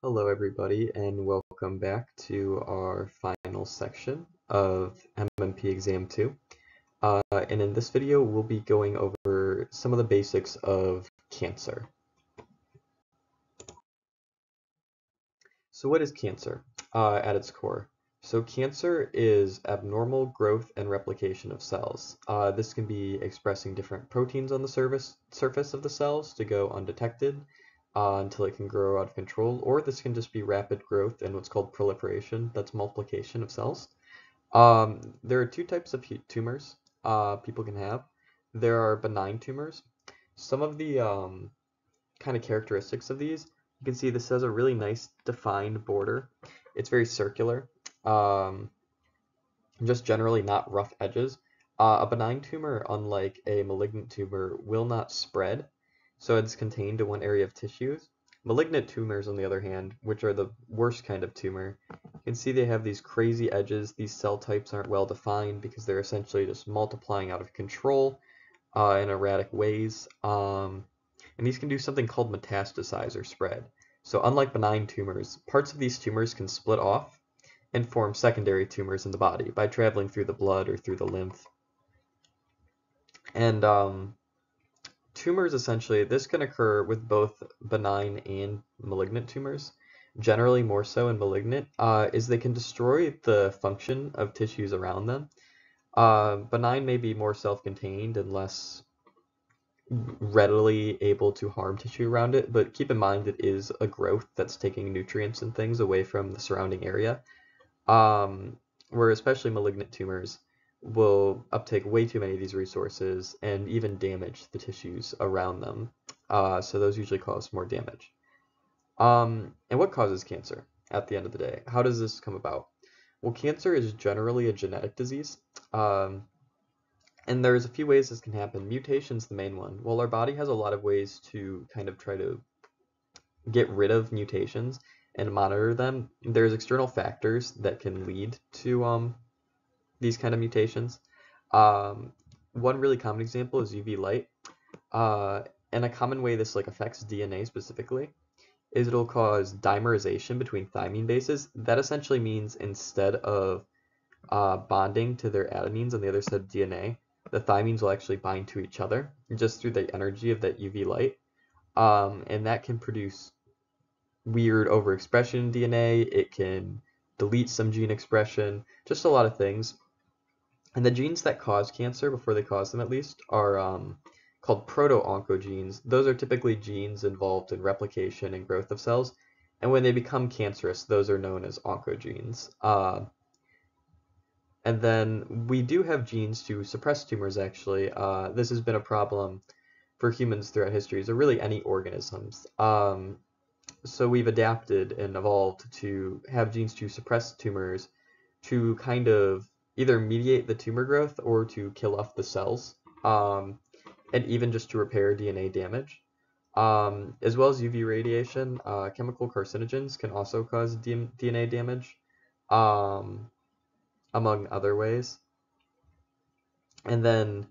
Hello everybody and welcome back to our final section of MMP Exam 2. And in this video we'll be going over some of the basics of cancer. So what is cancer at its core? So cancer is abnormal growth and replication of cells. This can be expressing different proteins on the surface of the cells to go undetected until it can grow out of control, or this can just be rapid growth and what's called proliferation, that's multiplication of cells. There are two types of tumors people can have. There are benign tumors. Some of the kind of characteristics of these, you can see this has a really nice defined border. It's very circular, just generally not rough edges. A benign tumor, unlike a malignant tumor, will not spread, so it's contained to one area of tissues. Malignant tumors, on the other hand, which are the worst kind of tumor, you can see they have these crazy edges. These cell types aren't well defined because they're essentially just multiplying out of control in erratic ways. And these can do something called metastasize or spread. So unlike benign tumors, parts of these tumors can split off and form secondary tumors in the body by traveling through the blood or through the lymph. And tumors, essentially, this can occur with both benign and malignant tumors. Generally more so in malignant, is they can destroy the function of tissues around them. Benign may be more self-contained and less readily able to harm tissue around it, but keep in mind it is a growth that's taking nutrients and things away from the surrounding area. Where especially malignant tumors will uptake way too many of these resources and even damage the tissues around them. So those usually cause more damage. And what causes cancer at the end of the day? How does this come about? Well, cancer is generally a genetic disease. And there's a few ways this can happen. Mutation's the main one. Well, our body has a lot of ways to kind of try to get rid of mutations and monitor them. There's external factors that can lead to these kind of mutations. One really common example is UV light. And a common way this affects DNA specifically is it'll cause dimerization between thymine bases. That essentially means instead of bonding to their adenines on the other side of DNA, the thymines will actually bind to each other just through the energy of that UV light. And that can produce weird overexpression in DNA. It can delete some gene expression, just a lot of things. And the genes that cause cancer, before they cause them at least, are called proto-oncogenes. Those are typically genes involved in replication and growth of cells. And when they become cancerous, those are known as oncogenes. And then we do have genes to suppress tumors, actually. This has been a problem for humans throughout history, so really any organisms. So we've adapted and evolved to have genes to suppress tumors to kind of either mediate the tumor growth or to kill off the cells, and even just to repair DNA damage. As well as UV radiation, chemical carcinogens can also cause DNA damage. Among other ways. And then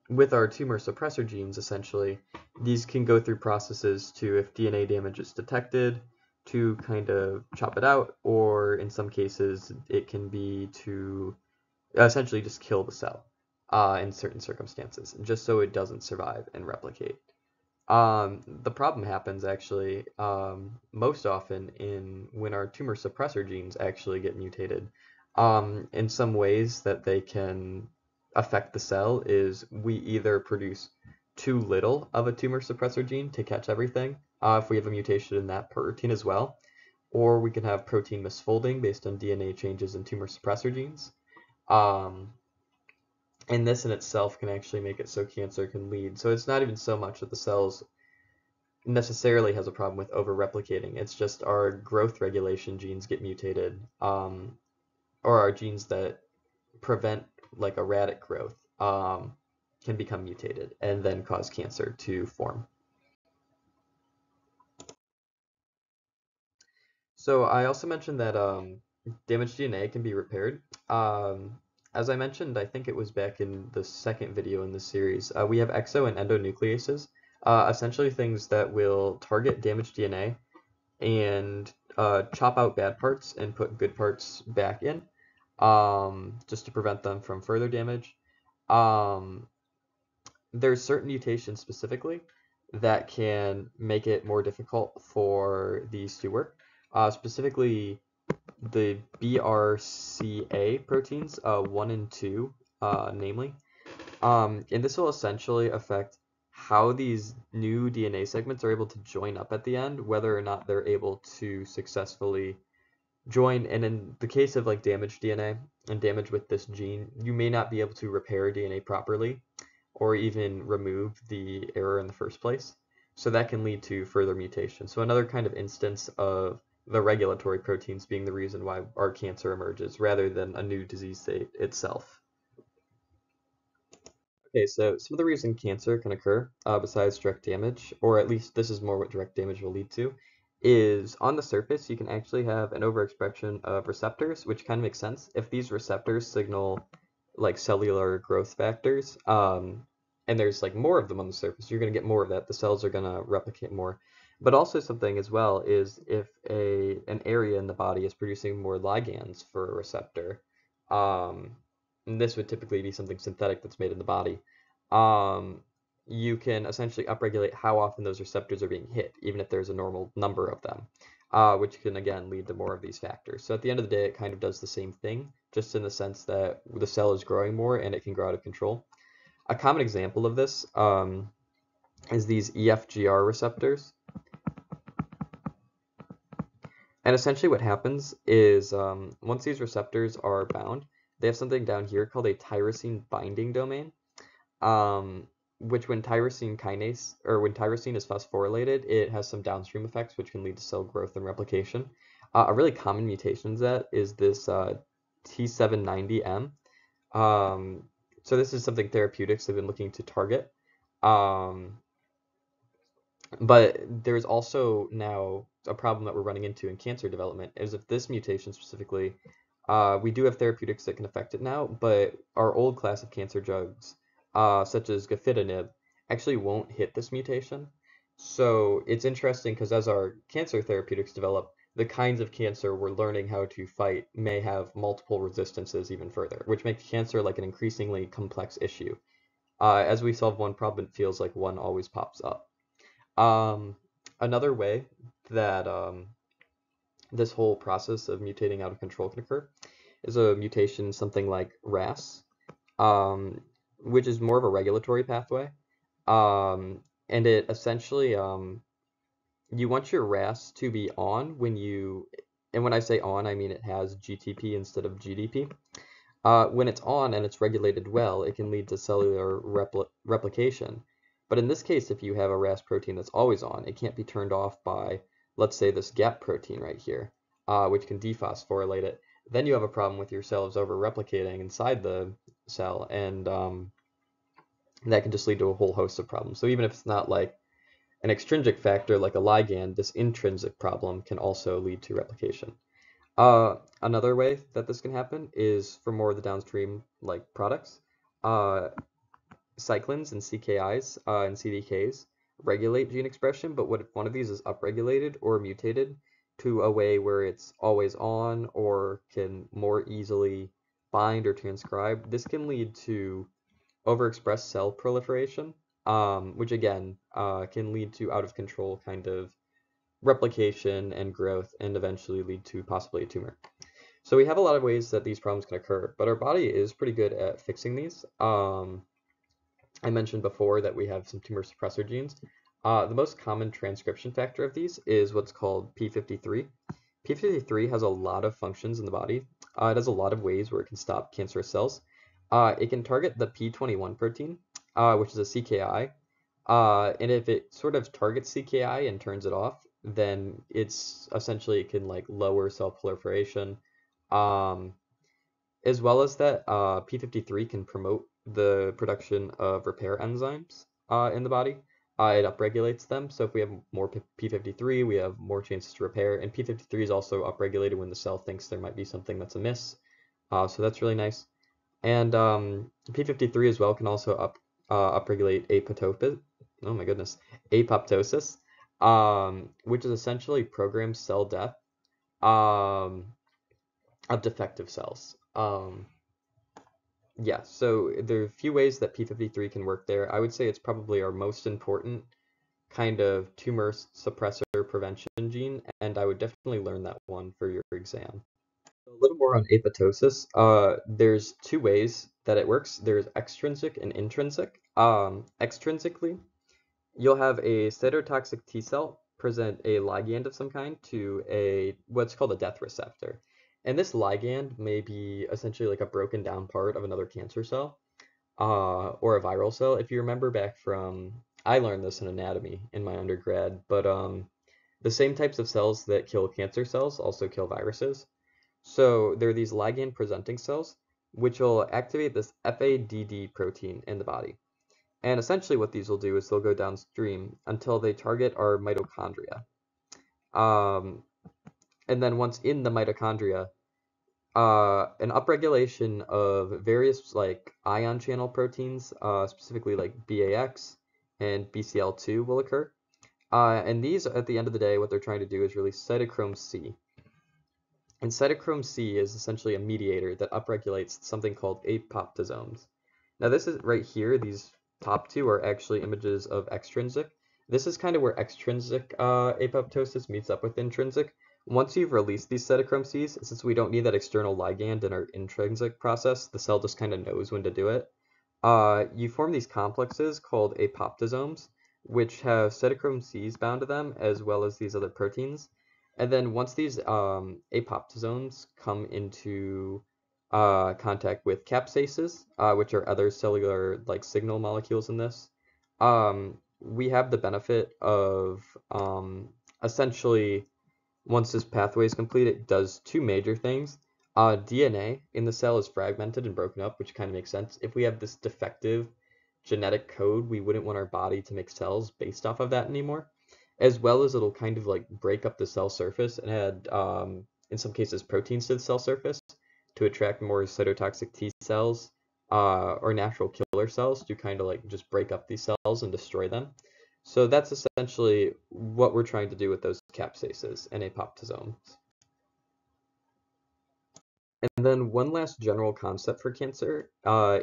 with our tumor suppressor genes, essentially, these can go through processes to, if DNA damage is detected, to kind of chop it out, or in some cases, it can be to essentially just kill the cell in certain circumstances, just so it doesn't survive and replicate. The problem happens actually most often when our tumor suppressor genes actually get mutated. In some ways that they can affect the cell is we either produce too little of a tumor suppressor gene to catch everything, if we have a mutation in that protein as well, or we can have protein misfolding based on DNA changes in tumor suppressor genes. And this in itself can actually make it so cancer can lead. So it's not even so much that the cells necessarily has a problem with over-replicating. It's just our growth regulation genes get mutated, or our genes that prevent erratic growth can become mutated and then cause cancer to form. So I also mentioned that damaged DNA can be repaired. As I mentioned, I think it was back in the second video in this series, we have exo and endonucleases, essentially things that will target damaged DNA and chop out bad parts and put good parts back in, just to prevent them from further damage. Um, there's certain mutations specifically that can make it more difficult for these to work. Specifically, the BRCA proteins, 1 and 2, namely. And this will essentially affect how these new DNA segments are able to join up at the end, whether or not they're able to successfully join. And in the case of like damaged DNA and damage with this gene, you may not be able to repair DNA properly or even remove the error in the first place. So that can lead to further mutation. So another kind of instance of the regulatory proteins being the reason why our cancer emerges rather than a new disease state itself. Okay, so some of the reason cancer can occur, besides direct damage, or at least this is more what direct damage will lead to, is on the surface you can actually have an overexpression of receptors, which kind of makes sense. If these receptors signal like cellular growth factors, and there's like more of them on the surface, you're going to get more of that. The cells are going to replicate more. But also something as well is if an area in the body is producing more ligands for a receptor, um, and this would typically be something synthetic that's made in the body, um, you can essentially upregulate how often those receptors are being hit, even if there's a normal number of them, which can again lead to more of these factors. So at the end of the day, it kind of does the same thing, just in the sense that the cell is growing more and it can grow out of control. A common example of this is these EFGR receptors. And essentially what happens is once these receptors are bound, they have something down here called a tyrosine binding domain, um, which when tyrosine kinase, or when tyrosine is phosphorylated, it has some downstream effects which can lead to cell growth and replication. A really common mutation that is this T790M. Um, so this is something therapeutics have been looking to target. Um, but there's also now a problem that we're running into in cancer development is if this mutation specifically, we do have therapeutics that can affect it now, but our old class of cancer drugs, such as gefitinib, actually won't hit this mutation. So it's interesting because as our cancer therapeutics develop, the kinds of cancer we're learning how to fight may have multiple resistances even further, which makes cancer like an increasingly complex issue. As we solve one problem, it feels like one always pops up. Um, Another way that this whole process of mutating out of control can occur is a mutation, something like RAS, um, which is more of a regulatory pathway. And it essentially, you want your RAS to be on when you, and when I say on, I mean it has GTP instead of GDP. When it's on and it's regulated well, it can lead to cellular replication. But in this case, if you have a RAS protein that's always on, it can't be turned off by, let's say, this GAP protein right here, which can dephosphorylate it. Then you have a problem with your cells over-replicating inside the cell, and that can just lead to a whole host of problems. So even if it's not like an extrinsic factor like a ligand, this intrinsic problem can also lead to replication. Another way that this can happen is for more of the downstream like products. Uh, Cyclins and CKIs and CDKs regulate gene expression, but what if one of these is upregulated or mutated to a way where it's always on or can more easily bind or transcribe, this can lead to overexpressed cell proliferation, which again can lead to out of control kind of replication and growth and eventually lead to possibly a tumor. So we have a lot of ways that these problems can occur, but our body is pretty good at fixing these. I mentioned before that we have some tumor suppressor genes. The most common transcription factor of these is what's called P53. P53 has a lot of functions in the body. It has a lot of ways where it can stop cancerous cells. It can target the P21 protein, which is a CKI. And if it sort of targets CKI and turns it off, then it's essentially it can like lower cell proliferation. Um, as well as that, P53 can promote the production of repair enzymes in the body. It upregulates them. So if we have more P53, we have more chances to repair. And P53 is also upregulated when the cell thinks there might be something that's amiss. So that's really nice. And P53 as well can also upregulate apoptosis. Oh my goodness, apoptosis. which is essentially programmed cell death um, of defective cells. Yeah, so there are a few ways that P53 can work there. I would say it's probably our most important kind of tumor suppressor prevention gene, and I would definitely learn that one for your exam. A little more on apoptosis. There's two ways that it works. There's extrinsic and intrinsic. Extrinsically, you'll have a cytotoxic T cell present a ligand of some kind to a what's called a death receptor. And this ligand may be essentially like a broken down part of another cancer cell or a viral cell. If you remember back from, I learned this in anatomy in my undergrad, but the same types of cells that kill cancer cells also kill viruses. So there are these ligand presenting cells, which will activate this FADD protein in the body. And essentially what these will do is they'll go downstream until they target our mitochondria. Um, and then once in the mitochondria, an upregulation of various like ion channel proteins, specifically like BAX and BCL2 will occur. And these, at the end of the day, what they're trying to do is release cytochrome C. And cytochrome C is essentially a mediator that upregulates something called apoptosomes. Now this is right here, these top two are actually images of extrinsic. This is kind of where extrinsic apoptosis meets up with intrinsic. Once you've released these cytochrome Cs, since we don't need that external ligand in our intrinsic process, the cell just kind of knows when to do it. You form these complexes called apoptosomes, which have cytochrome Cs bound to them, as well as these other proteins. And then once these apoptosomes come into contact with capsaces, which are other cellular like signal molecules in this, we have the benefit of essentially once this pathway is complete, it does two major things. DNA in the cell is fragmented and broken up, which kind of makes sense. If we have this defective genetic code, we wouldn't want our body to make cells based off of that anymore. As well as it'll kind of like break up the cell surface and add, in some cases, proteins to the cell surface to attract more cytotoxic T cells or natural killer cells to kind of like just break up these cells and destroy them. So that's essentially what we're trying to do with those capsaces and apoptosomes. And then one last general concept for cancer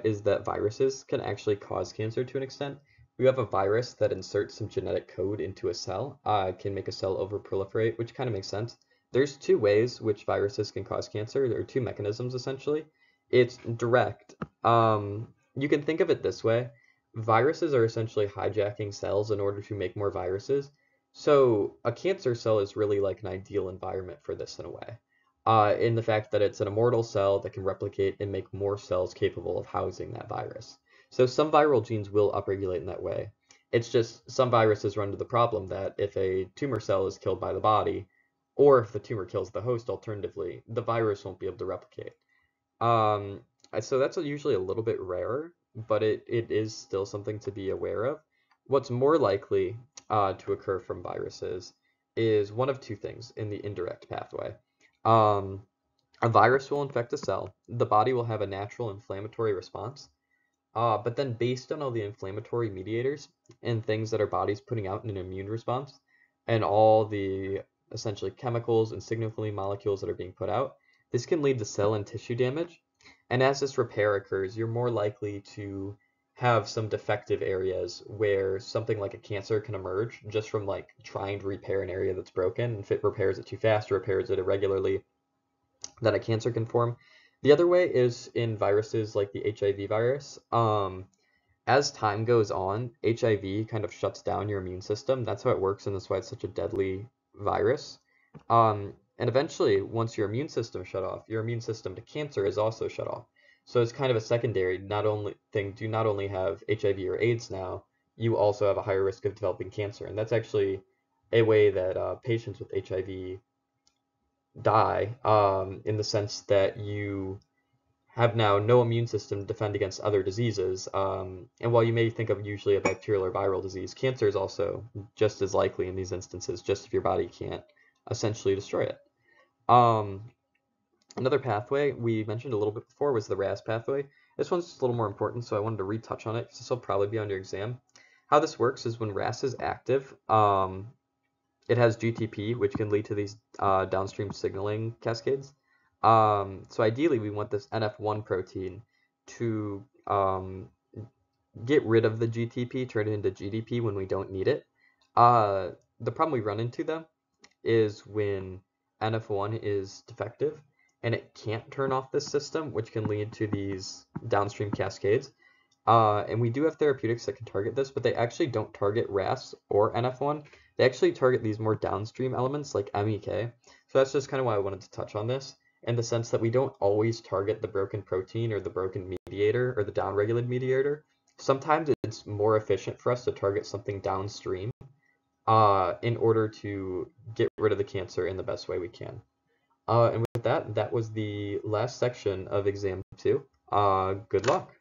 is that viruses can actually cause cancer to an extent. We have a virus that inserts some genetic code into a cell, can make a cell overproliferate, which kind of makes sense. There's two ways which viruses can cause cancer. There are two mechanisms essentially. It's direct. You can think of it this way. Viruses are essentially hijacking cells in order to make more viruses. So a cancer cell is really like an ideal environment for this in a way in the fact that it's an immortal cell that can replicate and make more cells capable of housing that virus. So some viral genes will upregulate in that way. It's just some viruses run into the problem that if a tumor cell is killed by the body, or if the tumor kills the host alternatively, the virus won't be able to replicate. Um, so that's usually a little bit rarer, but it is still something to be aware of. What's more likely to occur from viruses is one of two things in the indirect pathway. Um, a virus will infect a cell. The body will have a natural inflammatory response. But then based on all the inflammatory mediators and things that our body's putting out in an immune response, and all the essentially chemicals and signaling molecules that are being put out, this can lead to cell and tissue damage. And as this repair occurs, you're more likely to have some defective areas where something like a cancer can emerge just from like trying to repair an area that's broken. And if it repairs it too fast or repairs it irregularly, then a cancer can form. The other way is in viruses like the HIV virus. As time goes on, HIV kind of shuts down your immune system. That's how it works, and that's why it's such a deadly virus. And eventually, once your immune system is shut off, your immune system to cancer is also shut off. So it's kind of a secondary not only thing. Do not only have HIV or AIDS now, you also have a higher risk of developing cancer, and that's actually a way that patients with HIV die, in the sense that you have now no immune system to defend against other diseases. And while you may think of usually a bacterial or viral disease, cancer is also just as likely in these instances, just if your body can't essentially destroy it. Um, Another pathway we mentioned a little bit before was the RAS pathway. This one's just a little more important, so I wanted to retouch on it because this will probably be on your exam. How this works is when RAS is active, it has GTP, which can lead to these downstream signaling cascades. So ideally, we want this NF1 protein to get rid of the GTP, turn it into GDP when we don't need it. The problem we run into, though, is when NF1 is defective and it can't turn off this system, which can lead to these downstream cascades. And we do have therapeutics that can target this, but they actually don't target RAS or NF1. They actually target these more downstream elements like MEK. So that's just kind of why I wanted to touch on this, in the sense that we don't always target the broken protein or the broken mediator or the downregulated mediator. Sometimes it's more efficient for us to target something downstream in order to get rid of the cancer in the best way we can. And with that, that was the last section of exam 2. Good luck.